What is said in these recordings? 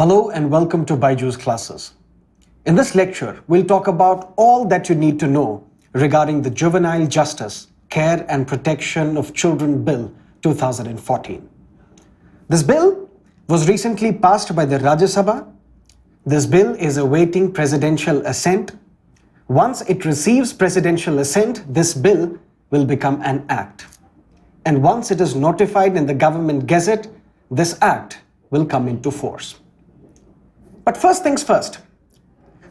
Hello and welcome to BYJU'S classes. In this lecture, we'll talk about all that you need to know regarding the Juvenile Justice, Care and Protection of Children Bill 2014. This bill was recently passed by the Rajya Sabha. This bill is awaiting presidential assent. Once it receives presidential assent, this bill will become an act. And once it is notified in the government gazette, this act will come into force. But first things first,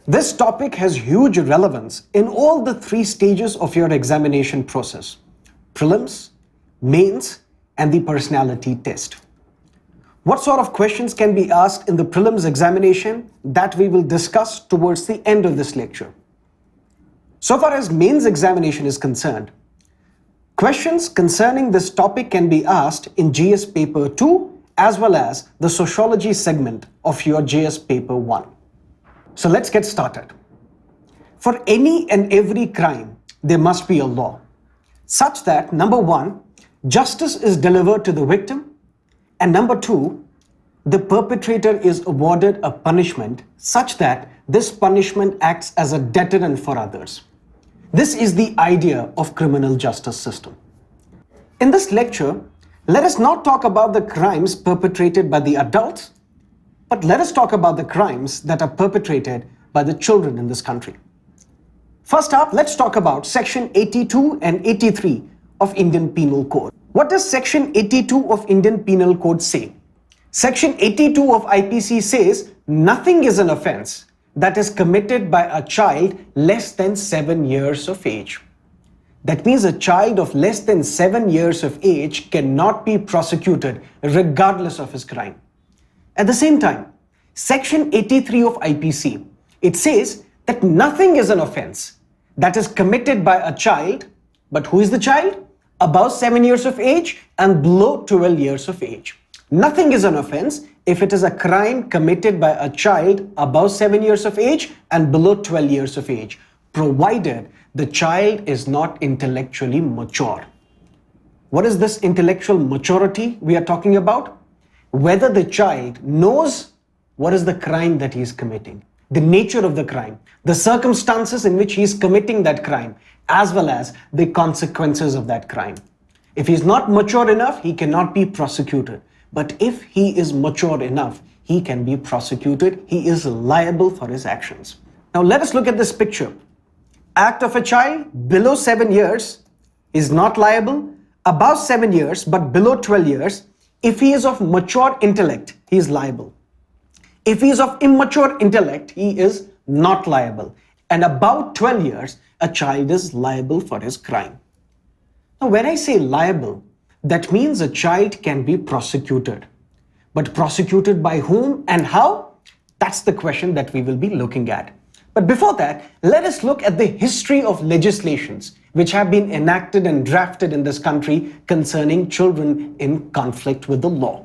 this topic has huge relevance in all the three stages of your examination process: prelims, mains, and the personality test. What sort of questions can be asked in the prelims examination, that we will discuss towards the end of this lecture. So far as mains examination is concerned, questions concerning this topic can be asked in GS paper 2 as well as the sociology segment of your GS paper 1. So let's get started. For any and every crime, there must be a law, such that number 1, justice is delivered to the victim, and number 2, the perpetrator is awarded a punishment such that this punishment acts as a deterrent for others. This is the idea of criminal justice system. In this lecture, let us not talk about the crimes perpetrated by the adults, but let us talk about the crimes that are perpetrated by the children in this country. First up, let's talk about Section 82 and 83 of Indian Penal Code. What does Section 82 of Indian Penal Code say? Section 82 of IPC says nothing is an offence that is committed by a child less than 7 years of age. That means a child of less than 7 years of age cannot be prosecuted regardless of his crime. At the same time, Section 83 of IPC, it says that nothing is an offence that is committed by a child, but who is the child? Above 7 years of age and below 12 years of age. Nothing is an offence if it is a crime committed by a child above 7 years of age and below 12 years of age, provided the child is not intellectually mature. What is this intellectual maturity we are talking about? Whether the child knows what is the crime that he is committing, the nature of the crime, the circumstances in which he is committing that crime, as well as the consequences of that crime. If he is not mature enough, he cannot be prosecuted. But if he is mature enough, he can be prosecuted. He is liable for his actions. Now let us look at this picture. Act of a child below 7 years is not liable. Above 7 years but below 12 years, if he is of mature intellect, he is liable. If he is of immature intellect, he is not liable. And above 12 years, a child is liable for his crime. Now when I say liable, that means a child can be prosecuted. But prosecuted by whom and how? That's the question that we will be looking at. But before that, let us look at the history of legislations which have been enacted and drafted in this country concerning children in conflict with the law.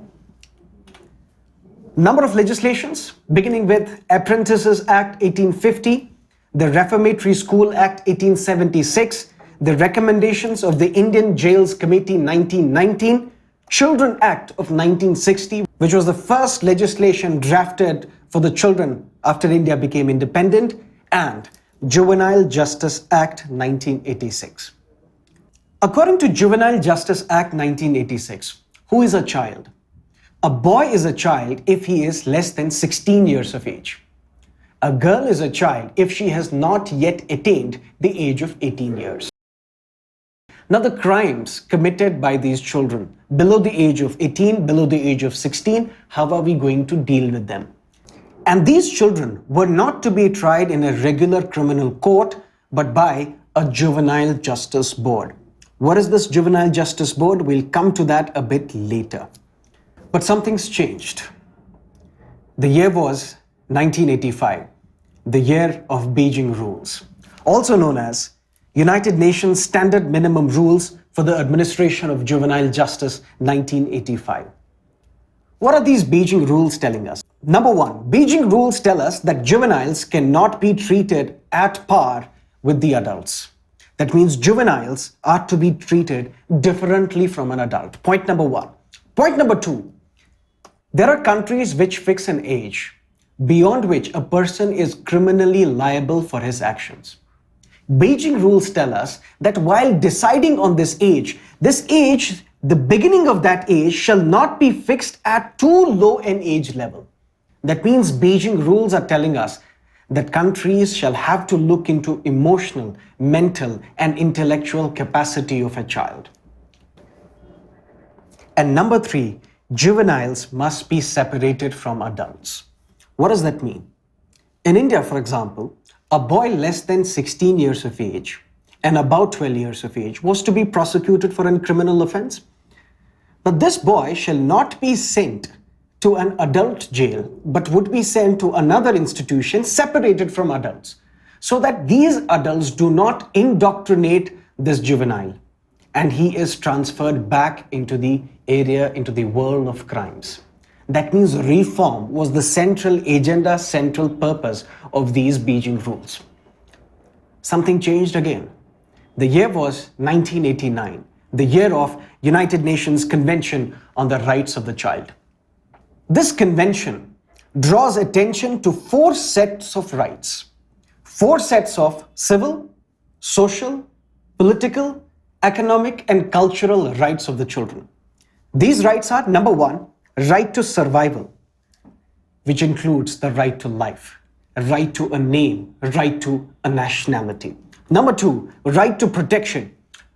Number of legislations, beginning with Apprentices Act 1850, the Reformatory School Act 1876, the recommendations of the Indian Jails Committee 1919, Children Act of 1960, which was the first legislation drafted for the children after India became independent, and Juvenile Justice Act 1986. According to Juvenile Justice Act 1986, who is a child? A boy is a child if he is less than 16 years of age. A girl is a child if she has not yet attained the age of 18 years. Now the crimes committed by these children below the age of 18, below the age of 16, how are we going to deal with them? And these children were not to be tried in a regular criminal court, but by a Juvenile Justice Board. What is this Juvenile Justice Board? We'll come to that a bit later. But something's changed. The year was 1985, the year of Beijing Rules, also known as United Nations Standard Minimum Rules for the Administration of Juvenile Justice 1985. What are these Beijing Rules telling us? Number 1, Beijing Rules tell us that juveniles cannot be treated at par with the adults. That means juveniles are to be treated differently from an adult. Point number 1. Point number 2, There are countries which fix an age beyond which a person is criminally liable for his actions. Beijing Rules tell us that while deciding on this age, the beginning of that age shall not be fixed at too low an age level. That means Beijing Rules are telling us that countries shall have to look into emotional, mental, and intellectual capacity of a child. And number 3, juveniles must be separated from adults. What does that mean? In India, for example, a boy less than 16 years of age and about 12 years of age was to be prosecuted for a criminal offense. But this boy shall not be sent to an adult jail, but would be sent to another institution separated from adults, so that these adults do not indoctrinate this juvenile, and he is transferred back into the world of crimes. That means reform was the central agenda, central purpose of these Beijing Rules. Something changed again. The year was 1989, the year of United Nations Convention on the Rights of the Child. This convention draws attention to 4 sets of rights, 4 sets of civil, social, political, economic, and cultural rights of the children. These rights are, number 1, right to survival, which includes the right to life, a right to a name, a right to a nationality. Number 2, right to protection,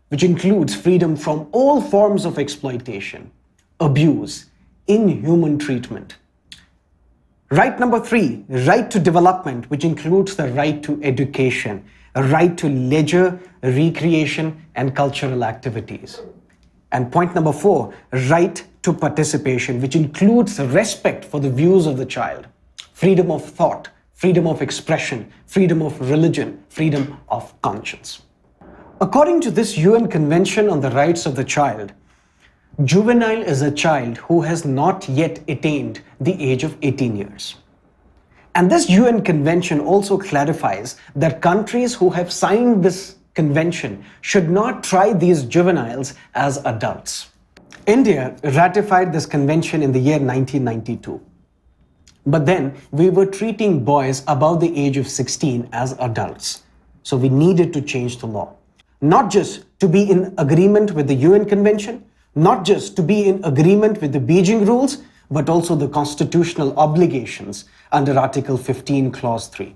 which includes freedom from all forms of exploitation, abuse, inhuman treatment. Right number 3, right to development, which includes the right to education, a right to leisure, recreation, and cultural activities. And point number 4, right to participation, which includes respect for the views of the child, freedom of thought, freedom of expression, freedom of religion, freedom of conscience. According to this UN Convention on the Rights of the Child, juvenile is a child who has not yet attained the age of 18 years. And this UN Convention also clarifies that countries who have signed this convention should not try these juveniles as adults. India ratified this convention in the year 1992. But then we were treating boys above the age of 16 as adults. So we needed to change the law. Not just to be in agreement with the UN Convention, not just to be in agreement with the Beijing Rules, but also the constitutional obligations under Article 15, Clause 3.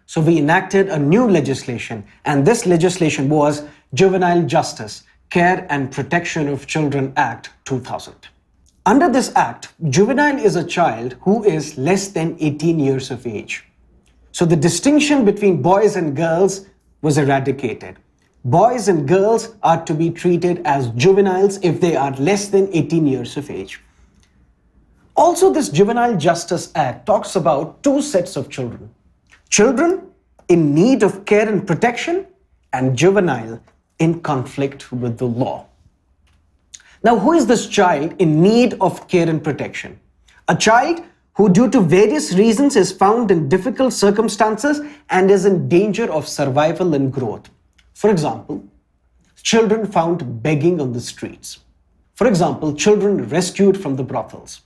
So we enacted a new legislation, and this legislation was Juvenile Justice, Care and Protection of Children Act 2000. Under this act, juvenile is a child who is less than 18 years of age. So the distinction between boys and girls was eradicated. Boys and girls are to be treated as juveniles if they are less than 18 years of age. Also, this Juvenile Justice Act talks about 2 sets of children. Children in need of care and protection, and juvenile in conflict with the law. Now, who is this child in need of care and protection? A child who, due to various reasons, is found in difficult circumstances and is in danger of survival and growth. For example, children found begging on the streets. For example, children rescued from the brothels.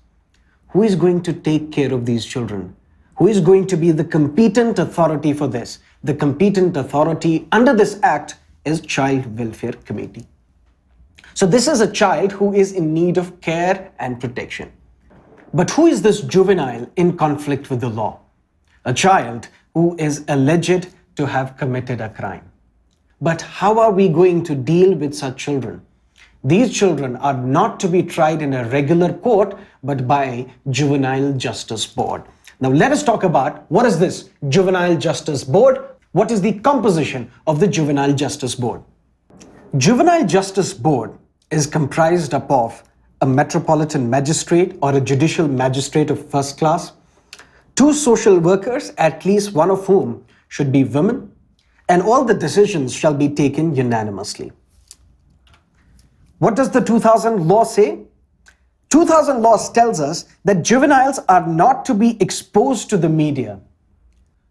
Who is going to take care of these children? Who is going to be the competent authority for this? The competent authority under this act is Child Welfare Committee. So this is a child who is in need of care and protection. But who is this juvenile in conflict with the law? A child who is alleged to have committed a crime. But how are we going to deal with such children? These children are not to be tried in a regular court, but by Juvenile Justice Board. Now let us talk about what is this Juvenile Justice Board? What is the composition of the Juvenile Justice Board? Juvenile Justice Board is comprised of a metropolitan magistrate or a judicial magistrate of first class, 2 social workers, at least one of whom should be women, and all the decisions shall be taken unanimously. What does the 2000 law say? 2000 law tells us that juveniles are not to be exposed to the media.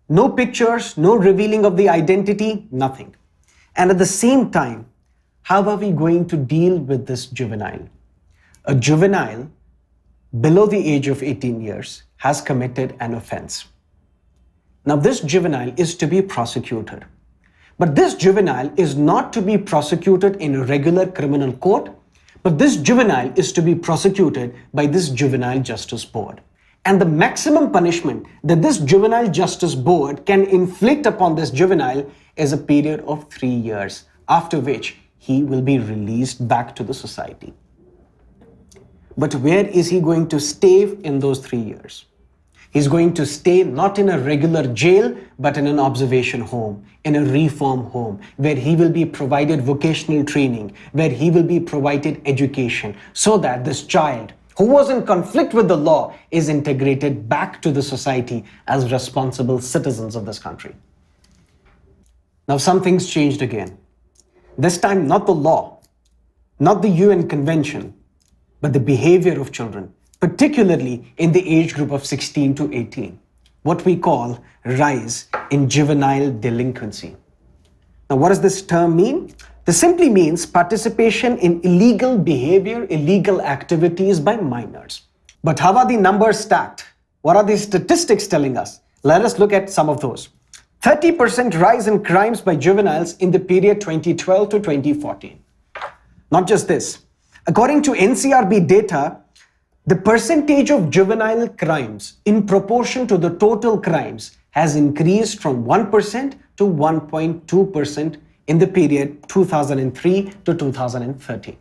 No pictures, no revealing of the identity, nothing. And at the same time, how are we going to deal with this juvenile? A juvenile below the age of 18 years has committed an offense. Now, this juvenile is to be prosecuted. But this juvenile is not to be prosecuted in a regular criminal court, but this juvenile is to be prosecuted by this Juvenile Justice Board. And the maximum punishment that this Juvenile Justice Board can inflict upon this juvenile is a period of 3 years, after which he will be released back to the society. But where is he going to stay in those 3 years? He's going to stay not in a regular jail, but in an observation home, in a reform home, where he will be provided vocational training, where he will be provided education, so that this child who was in conflict with the law is integrated back to the society as responsible citizens of this country. Now, some things changed again. This time, not the law, not the UN Convention, but the behavior of children, particularly in the age group of 16 to 18, what we call rise in juvenile delinquency. Now, what does this term mean? This simply means participation in illegal behavior, illegal activities by minors. But how are the numbers stacked? What are the statistics telling us? Let us look at some of those. 30% rise in crimes by juveniles in the period 2012 to 2014. Not just this. According to NCRB data, the percentage of juvenile crimes in proportion to the total crimes has increased from 1% to 1.2% in the period 2003 to 2013.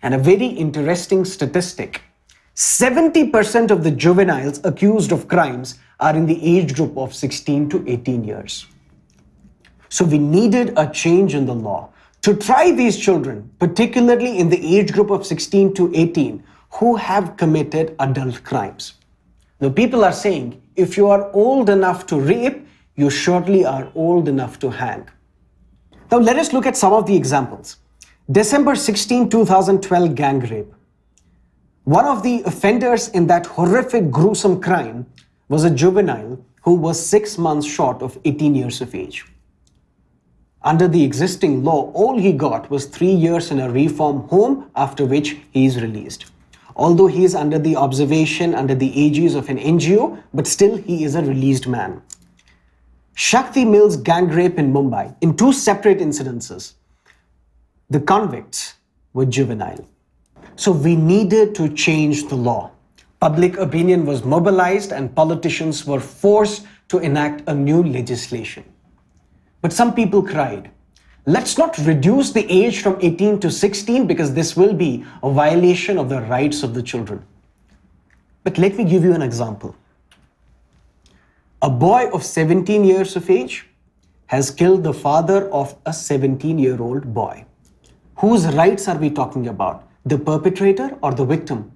And a very interesting statistic, 70% of the juveniles accused of crimes are in the age group of 16 to 18 years. So we needed a change in the law to try these children, particularly in the age group of 16 to 18, who have committed adult crimes. Now, people are saying, if you are old enough to rape, you surely are old enough to hang. Now, let us look at some of the examples. December 16, 2012 gang rape. One of the offenders in that horrific, gruesome crime was a juvenile who was 6 months short of 18 years of age. Under the existing law, all he got was 3 years in a reform home, after which he is released. Although he is under the observation, under the aegis of an NGO, but still he is a released man. Shakti Mills gang rape in Mumbai, in 2 separate incidences, the convicts were juvenile. So we needed to change the law. Public opinion was mobilized and politicians were forced to enact a new legislation. But some people cried, let's not reduce the age from 18 to 16 because this will be a violation of the rights of the children. But let me give you an example. A boy of 17 years of age has killed the father of a 17-year-old boy. Whose rights are we talking about? The perpetrator or the victim?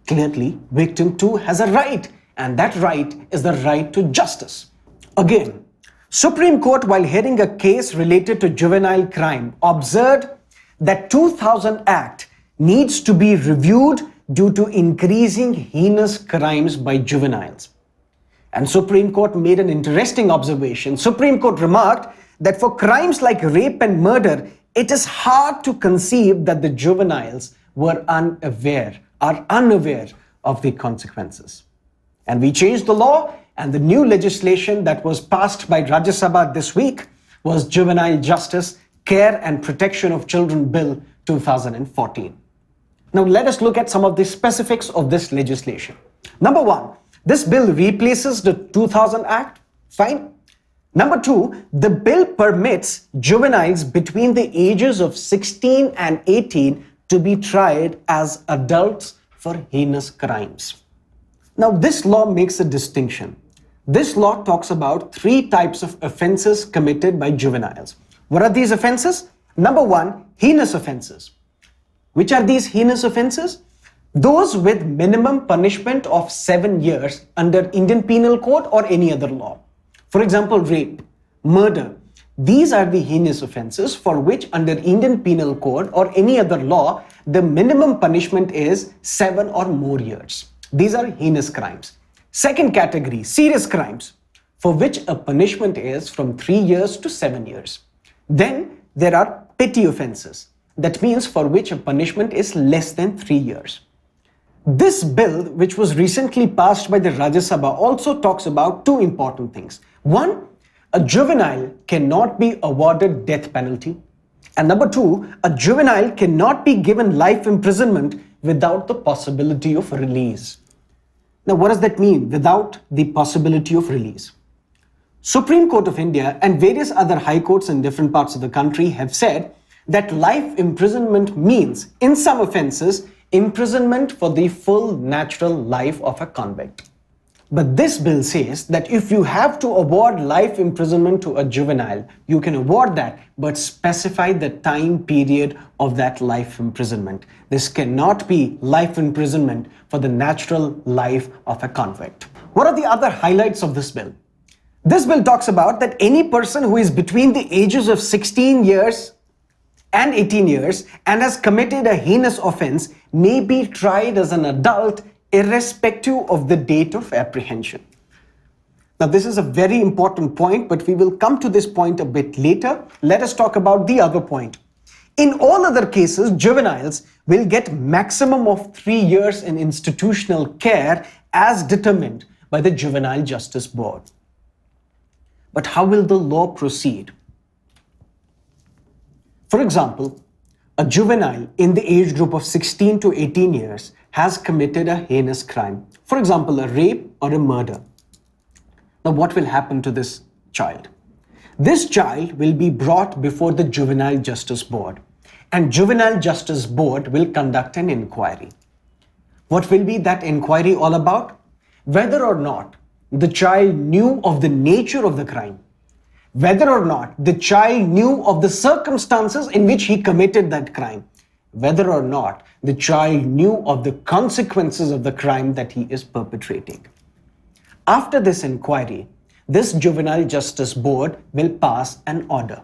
Clearly, victim too has a right, and that right is the right to justice. Again, Supreme Court, while hearing a case related to juvenile crime, observed that 2000 Act needs to be reviewed due to increasing heinous crimes by juveniles. And Supreme Court made an interesting observation. Supreme Court remarked that for crimes like rape and murder, it is hard to conceive that the juveniles were unaware of the consequences. And we changed the law, and the new legislation that was passed by Rajya Sabha this week was Juvenile Justice, Care and Protection of Children Bill 2014. Now let us look at some of the specifics of this legislation. Number 1, this bill replaces the 2000 Act. Fine. Number 2, the bill permits juveniles between the ages of 16 and 18 to be tried as adults for heinous crimes. Now this law makes a distinction. This law talks about 3 types of offences committed by juveniles. What are these offences? Number 1, heinous offences. Which are these heinous offences? Those with minimum punishment of 7 years under Indian Penal Code or any other law. For example, rape, murder. These are the heinous offences for which under Indian Penal Code or any other law, the minimum punishment is 7 or more years. These are heinous crimes. Second category, serious crimes, for which a punishment is from 3 years to 7 years. Then there are petty offences. That means for which a punishment is less than 3 years. This bill, which was recently passed by the Rajya Sabha, also talks about two important things. One, a juvenile cannot be awarded death penalty. And number two, a juvenile cannot be given life imprisonment without the possibility of release. Now, what does that mean, without the possibility of release? Supreme Court of India and various other high courts in different parts of the country have said that life imprisonment means, in some offences, imprisonment for the full natural life of a convict. But this bill says that if you have to award life imprisonment to a juvenile, you can award that, but specify the time period of that life imprisonment. This cannot be life imprisonment for the natural life of a convict. What are the other highlights of this bill? This bill talks about that any person who is between the ages of 16 years and 18 years and has committed a heinous offence may be tried as an adult irrespective of the date of apprehension. Now, this is a very important point, but we will come to this point a bit later. Let us talk about the other point. In all other cases, juveniles will get maximum of 3 years in institutional care as determined by the Juvenile Justice Board. But how will the law proceed? For example, a juvenile in the age group of 16 to 18 years has committed a heinous crime, for example, a rape or a murder. Now, what will happen to this child? This child will be brought before the Juvenile Justice Board, and Juvenile Justice Board will conduct an inquiry. What will be that inquiry all about? Whether or not the child knew of the nature of the crime, whether or not the child knew of the circumstances in which he committed that crime, whether or not the child knew of the consequences of the crime that he is perpetrating. After this inquiry, this Juvenile Justice Board will pass an order.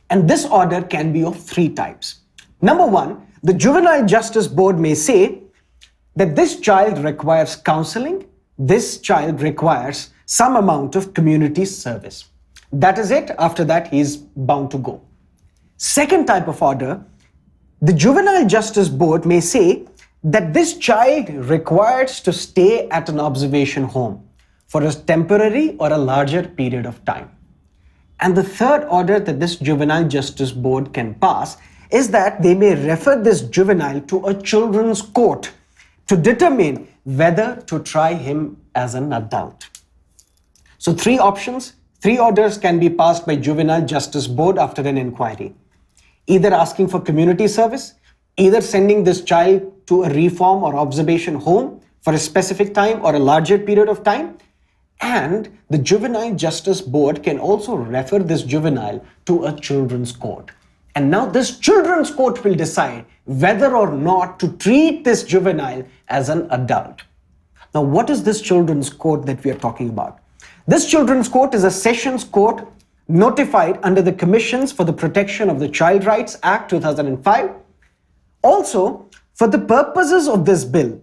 And this order can be of three types. Number one, the Juvenile Justice Board may say that this child requires counseling, this child requires some amount of community service. That is it. After that, he is bound to go. Second type of order, the Juvenile Justice Board may say that this child requires to stay at an observation home for a temporary or a larger period of time. And the third order that this Juvenile Justice Board can pass is that they may refer this juvenile to a children's court to determine whether to try him as an adult. So three options. 3 orders can be passed by Juvenile Justice Board after an inquiry. Either asking for community service, either sending this child to a reform or observation home for a specific time or a larger period of time, and the Juvenile Justice Board can also refer this juvenile to a children's court. And now this children's court will decide whether or not to treat this juvenile as an adult. Now, what is this children's court that we are talking about? This children's court is a sessions court notified under the Commissions for the Protection of the Child Rights Act 2005. Also, for the purposes of this bill,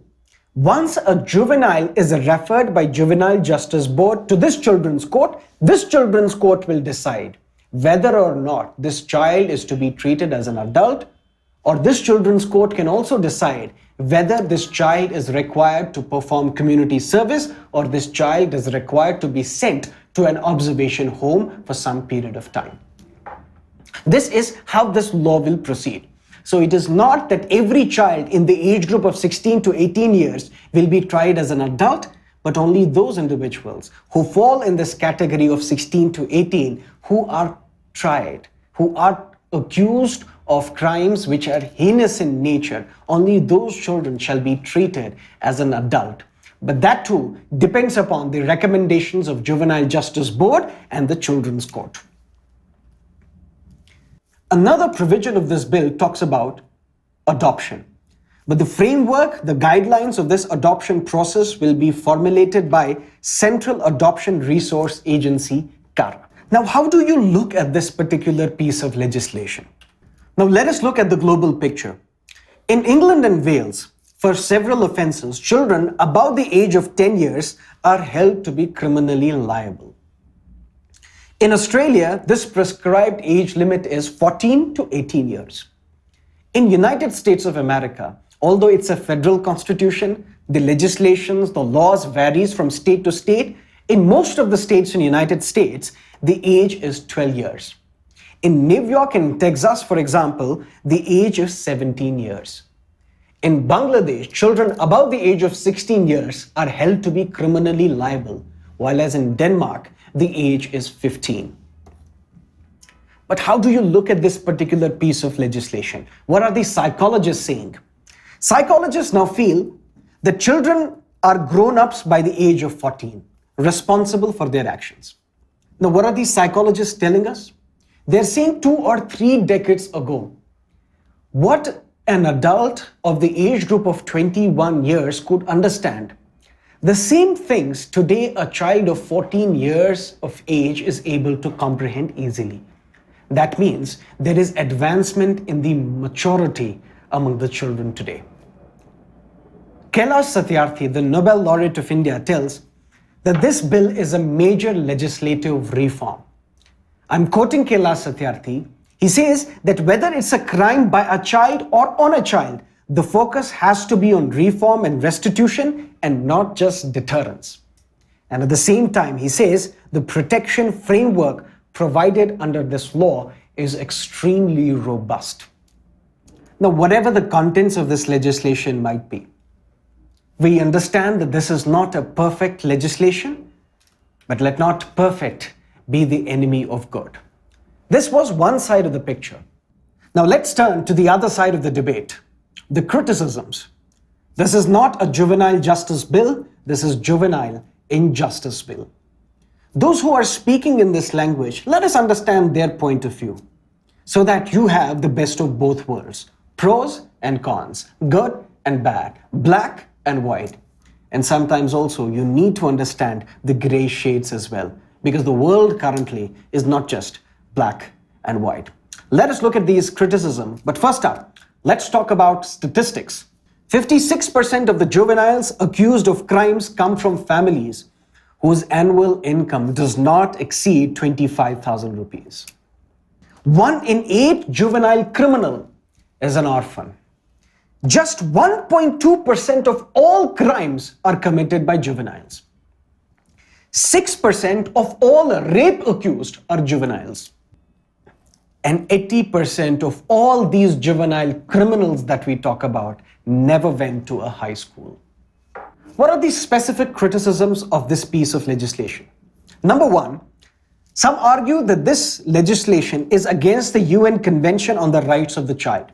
once a juvenile is referred by Juvenile Justice Board to this children's court will decide whether or not this child is to be treated as an adult, or this children's court can also decide whether this child is required to perform community service or this child is required to be sent to an observation home for some period of time. This is how this law will proceed. So it is not that every child in the age group of 16 to 18 years will be tried as an adult, but only those individuals who fall in this category of 16 to 18 who are tried, who are accused of crimes which are heinous in nature, only those children shall be treated as an adult. But that too depends upon the recommendations of Juvenile Justice Board and the Children's Court. Another provision of this bill talks about adoption. But the framework, the guidelines of this adoption process will be formulated by Central Adoption Resource Agency, CARA. Now, how do you look at this particular piece of legislation? Now, let us look at the global picture. In England and Wales, for several offences, children above the age of 10 years are held to be criminally liable. In Australia, this prescribed age limit is 14 to 18 years. In United States of America, although it's a federal constitution, The legislations, the laws varies from state to state. In most of the states in the United States, the age is 12 years. In New York and Texas, for example, the age is 17 years. In Bangladesh, children above the age of 16 years are held to be criminally liable, while as in Denmark, the age is 15. But how do you look at this particular piece of legislation? What are the psychologists saying? Psychologists now feel that children are grown-ups by the age of 14, responsible for their actions. Now, what are these psychologists telling us? They're saying 2 or 3 decades ago, what an adult of the age group of 21 years could understand, the same things today a child of 14 years of age is able to comprehend easily. That means there is advancement in the maturity among the children today. Kailash Satyarthi, the Nobel laureate of India, tells that this bill is a major legislative reform. I'm quoting Kailash Satyarthi. He says that whether it's a crime by a child or on a child, the focus has to be on reform and restitution and not just deterrence. And at the same time, he says the protection framework provided under this law is extremely robust. Now, whatever the contents of this legislation might be, we understand that this is not a perfect legislation, but let not perfect be the enemy of good. This was one side of the picture. Now let's turn to the other side of the debate, the criticisms. This is not a juvenile justice bill, this is juvenile injustice bill. Those who are speaking in this language, let us understand their point of view so that you have the best of both worlds, pros and cons, good and bad, black and white. And sometimes also you need to understand the gray shades as well, because the world currently is not just black and white. Let us look at these criticisms, but first up, let's talk about statistics. 56% of the juveniles accused of crimes come from families whose annual income does not exceed 25,000 rupees. 1 in 8 juvenile criminal is an orphan. Just 1.2% of all crimes are committed by juveniles. 6% of all rape accused are juveniles. And 80% of all these juvenile criminals that we talk about never went to a high school. What are the specific criticisms of this piece of legislation? Number one, some argue that this legislation is against the UN Convention on the Rights of the Child,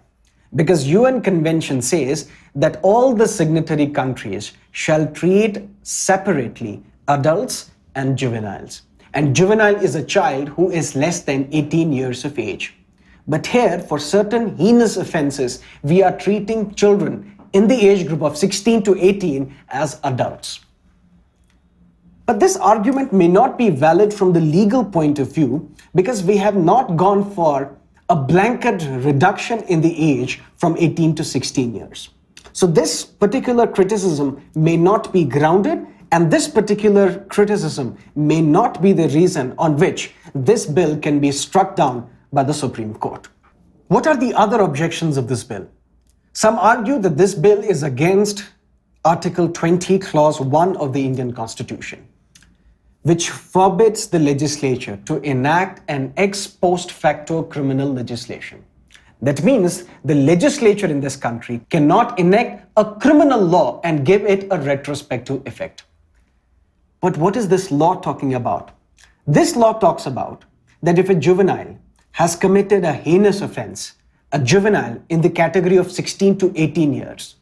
because UN Convention says that all the signatory countries shall treat separately adults and juveniles. And juvenile is a child who is less than 18 years of age. But here, for certain heinous offences, we are treating children in the age group of 16 to 18 as adults. But this argument may not be valid from the legal point of view because we have not gone for a blanket reduction in the age from 18 to 16 years. So this particular criticism may not be grounded, and this particular criticism may not be the reason on which this bill can be struck down by the Supreme Court. What are the other objections of this bill? Some argue that this bill is against Article 20, Clause 1 of the Indian Constitution, which forbids the legislature to enact an ex post facto criminal legislation. That means the legislature in this country cannot enact a criminal law and give it a retrospective effect. But what is this law talking about? This law talks about that if a juvenile has committed a heinous offense, a juvenile in the category of 16 to 18 years,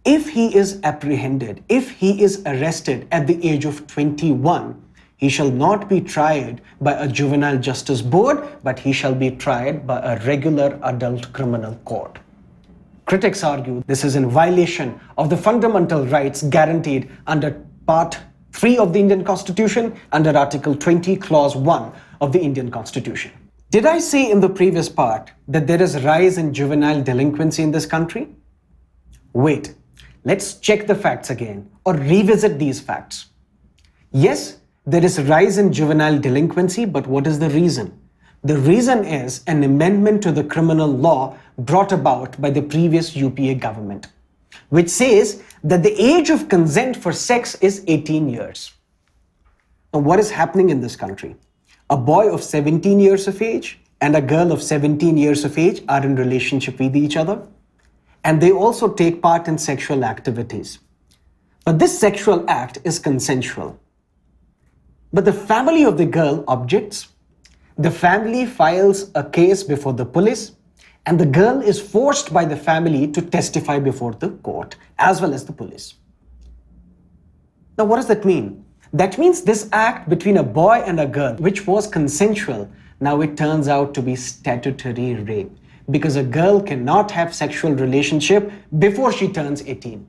if he is apprehended, if he is arrested at the age of 21, he shall not be tried by a Juvenile Justice Board, but he shall be tried by a regular adult criminal court. Critics argue this is in violation of the fundamental rights guaranteed under Part 3 of the Indian Constitution, under Article 20, Clause 1 of the Indian Constitution. Did I say in the previous part that there is a rise in juvenile delinquency in this country? Wait, let's check the facts again or revisit these facts. Yes, there is a rise in juvenile delinquency, but what is the reason? The reason is an amendment to the criminal law brought about by the previous UPA government. which says that the age of consent for sex is 18 years. Now, what is happening in this country? A boy of 17 years of age and a girl of 17 years of age are in relationship with each other, and they also take part in sexual activities. But this sexual act is consensual. But the family of the girl objects. The family files a case before the police, and the girl is forced by the family to testify before the court as well as the police. Now, what does that mean? That means this act between a boy and a girl, which was consensual, now it turns out to be statutory rape, because a girl cannot have sexual relationship before she turns 18.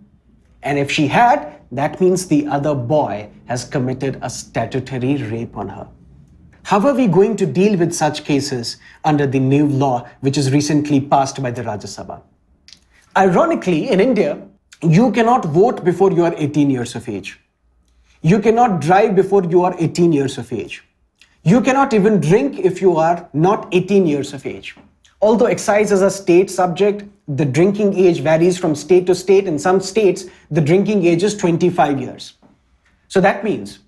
And if she had, that means the other boy has committed a statutory rape on her. How are we going to deal with such cases under the new law which is recently passed by the Rajya Sabha? Ironically, in India, you cannot vote before you are 18 years of age. You cannot drive before you are 18 years of age. You cannot even drink if you are not 18 years of age. Although excise is a state subject, the drinking age varies from state to state. In some states, the drinking age is 25 years. So that means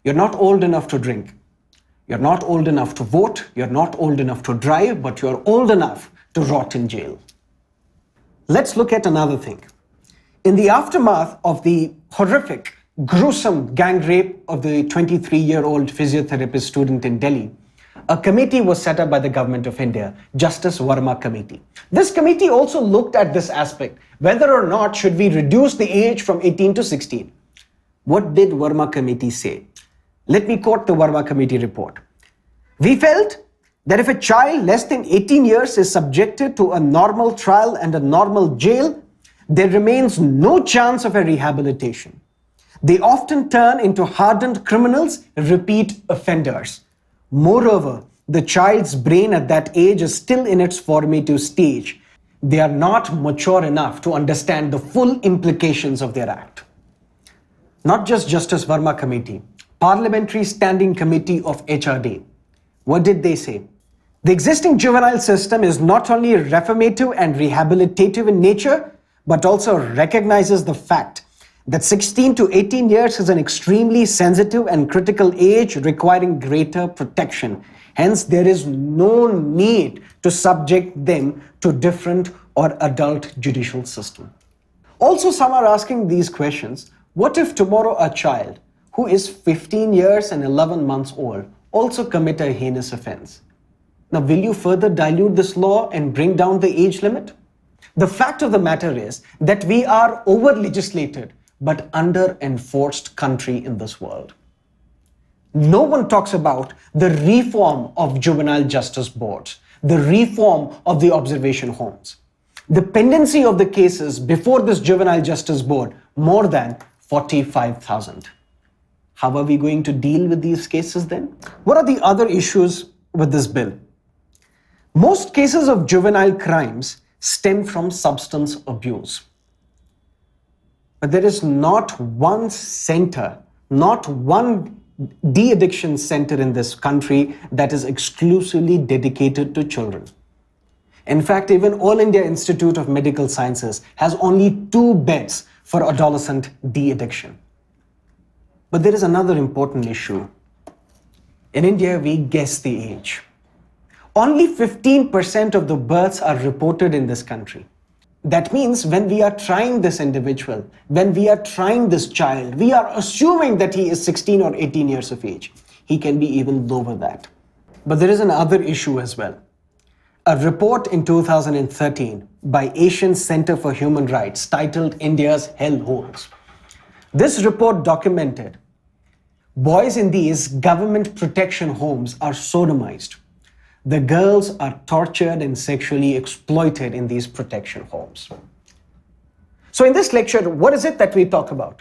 you're not old enough to drink. You're not old enough to vote. You're not old enough to drive, but you're old enough to rot in jail. Let's look at another thing. In the aftermath of the horrific, gruesome gang rape of the 23-year-old physiotherapist student in Delhi, a committee was set up by the government of India, Justice Verma Committee. This committee also looked at this aspect, whether or not should we reduce the age from 18 to 16. What did Verma Committee say? Let me quote the Verma Committee report. We felt that if a child less than 18 years is subjected to a normal trial and a normal jail, there remains no chance of a rehabilitation. They often turn into hardened criminals, repeat offenders. Moreover, the child's brain at that age is still in its formative stage. They are not mature enough to understand the full implications of their act. Not just Justice Verma Committee, Parliamentary Standing Committee of HRD. What did they say? The existing juvenile system is not only reformative and rehabilitative in nature, but also recognizes the fact that 16 to 18 years is an extremely sensitive and critical age requiring greater protection. Hence, there is no need to subject them to different or adult judicial system. Also, some are asking these questions. What if tomorrow a child who is 15 years and 11 months old also commit a heinous offense? Now, will you further dilute this law and bring down the age limit? The fact of the matter is that we are over-legislated but under-enforced country in this world. No one talks about the reform of juvenile justice boards, the reform of the observation homes. The pendency of the cases before this juvenile justice board, more than 45,000. How are we going to deal with these cases then? What are the other issues with this bill? Most cases of juvenile crimes stem from substance abuse. But there is not one center, not one de-addiction center in this country that is exclusively dedicated to children. In fact, even All India Institute of Medical Sciences has only 2 beds for adolescent de-addiction. But there is another important issue. In India, we guess the age. Only 15% of the births are reported in this country. That means when we are trying this individual, when we are trying this child, we are assuming that he is 16 or 18 years of age. He can be even lower than that. But there is another issue as well. A report in 2013 by Asian Center for Human Rights titled India's Hellholes. This report documented boys in these government protection homes are sodomized. The girls are tortured and sexually exploited in these protection homes. So in this lecture, what is it that we talk about?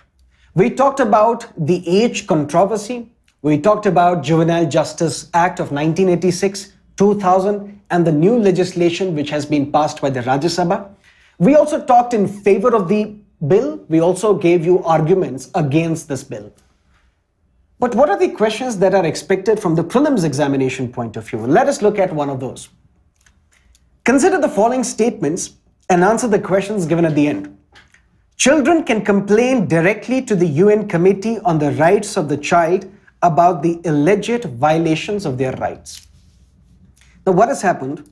We talked about the age controversy. We talked about Juvenile Justice Act of 1986, 2000, and the new legislation which has been passed by the Rajya Sabha. We also talked in favor of the bill. We also gave you arguments against this bill. But what are the questions that are expected from the prelims examination point of view? Let us look at one of those. Consider the following statements and answer the questions given at the end. Children can complain directly to the UN Committee on the Rights of the Child about the alleged violations of their rights. Now, what has happened?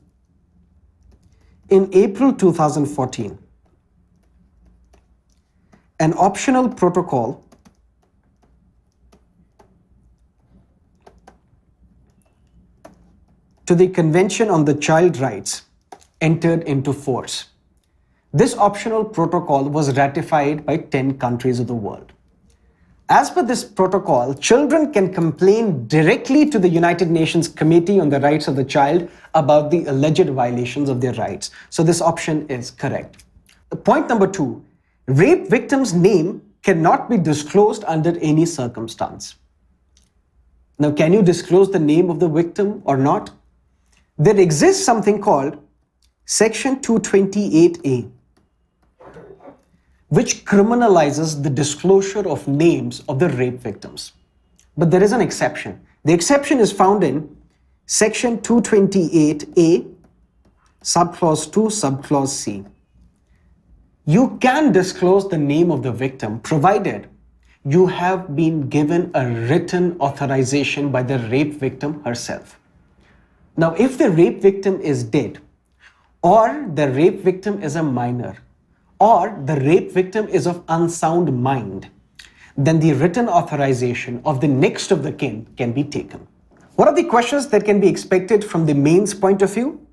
In April 2014, an optional protocol to the Convention on the Child Rights entered into force. This optional protocol was ratified by 10 countries of the world. As per this protocol, children can complain directly to the United Nations Committee on the Rights of the Child about the alleged violations of their rights. So this option is correct. Point number 2, rape victim's name cannot be disclosed under any circumstance. Now, can you disclose the name of the victim or not? There exists something called Section 228A, which criminalizes the disclosure of names of the rape victims. But there is an exception. The exception is found in Section 228A, subclause 2, subclause C. You can disclose the name of the victim provided you have been given a written authorization by the rape victim herself. Now, if the rape victim is dead, or the rape victim is a minor, or the rape victim is of unsound mind, then the written authorization of the next of the kin can be taken. What are the questions that can be expected from the mains point of view?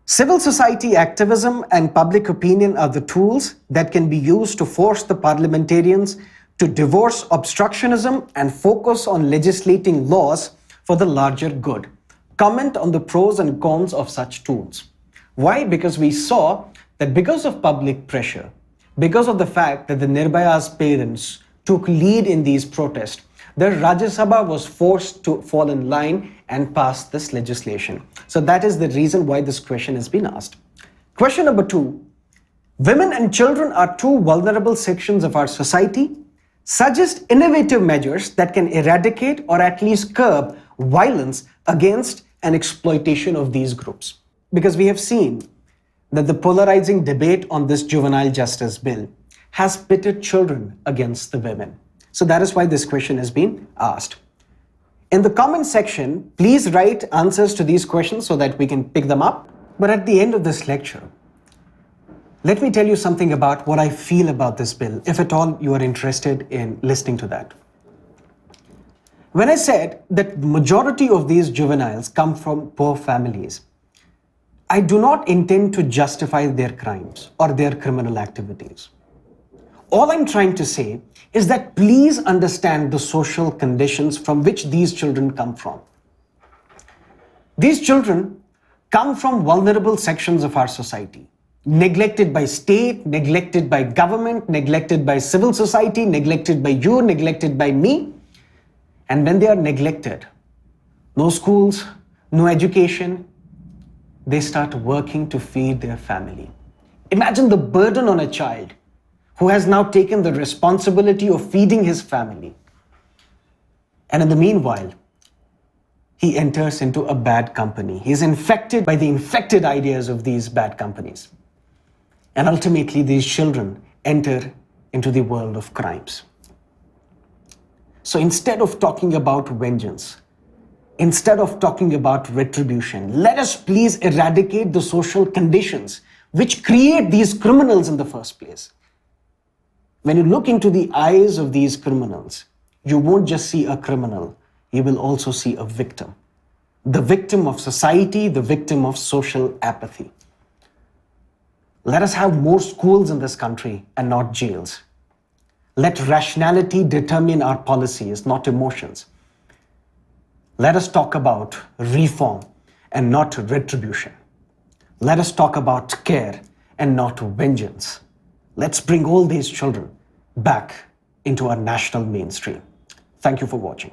Civil society activism and public opinion are the tools that can be used to force the parliamentarians to divorce obstructionism and focus on legislating laws for the larger good. Comment on the pros and cons of such tools. Why? Because we saw that because of public pressure, because of the fact that the Nirbhaya's parents took lead in these protests, the Rajya Sabha was forced to fall in line and pass this legislation. So that is the reason why this question has been asked. Question number 2, women and children are two vulnerable sections of our society. Suggest innovative measures that can eradicate or at least curb violence against and exploitation of these groups. Because we have seen that the polarizing debate on this Juvenile Justice Bill has pitted children against the women. So that is why this question has been asked. In the comment section, please write answers to these questions so that we can pick them up. But at the end of this lecture, let me tell you something about what I feel about this bill, if at all you are interested in listening to that. When I said that majority of these juveniles come from poor families, I do not intend to justify their crimes or their criminal activities. All I'm trying to say is that please understand the social conditions from which these children come from. These children come from vulnerable sections of our society, neglected by state, neglected by government, neglected by civil society, neglected by you, neglected by me. And when they are neglected, no schools, no education, they start working to feed their family. Imagine the burden on a child who has now taken the responsibility of feeding his family. And in the meanwhile, he enters into a bad company. He is infected by the infected ideas of these bad companies. And ultimately, these children enter into the world of crimes. So instead of talking about vengeance, instead of talking about retribution, let us please eradicate the social conditions which create these criminals in the first place. When you look into the eyes of these criminals, you won't just see a criminal, you will also see a victim. The victim of society, the victim of social apathy. Let us have more schools in this country and not jails. Let rationality determine our policies, not emotions. Let us talk about reform and not retribution. Let us talk about care and not vengeance. Let's bring all these children back into our national mainstream. Thank you for watching.